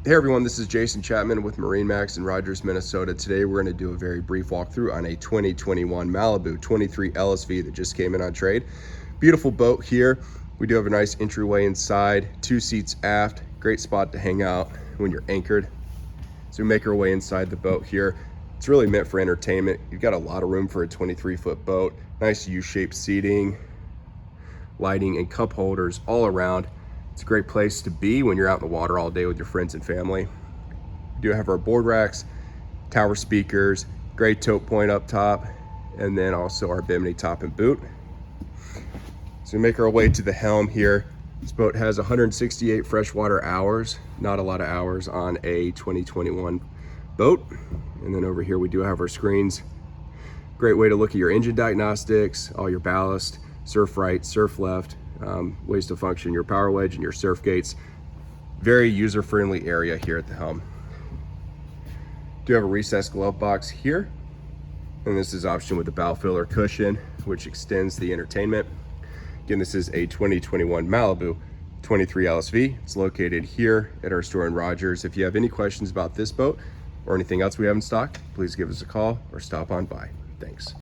Hey everyone, this is Jason Chapman with MarineMax in Rogers, Minnesota. Today we're going to do a very brief walkthrough on a 2021 Malibu 23 LSV that just came in on trade. Beautiful boat here. We do have a nice entryway inside, 2 seats aft, great spot to hang out when you're anchored. So we make our way inside the boat here. It's really meant for entertainment. You've got a lot of room for a 23-foot boat. Nice U-shaped seating, lighting, and cup holders all around. It's a great place to be when you're out in the water all day with your friends and family. We do have our board racks, tower speakers, great tote point up top, and then also our bimini top and boot. So we make our way to the helm here. This boat has 168 freshwater hours, not a lot of hours on a 2021 boat. And then over here we do have our screens. Great way to look at your engine diagnostics, all your ballast, surf right, surf left, ways to function your power wedge and your surf gates. Very user-friendly area here at the helm. Do have a recessed glove box here, and this is option with the bow filler cushion, which extends the entertainment. Again, this is a 2021 Malibu 23 LSV. It's located here at our store in Rogers. If you have any questions about this boat or anything else we have in stock, please give us a call or stop on by. Thanks.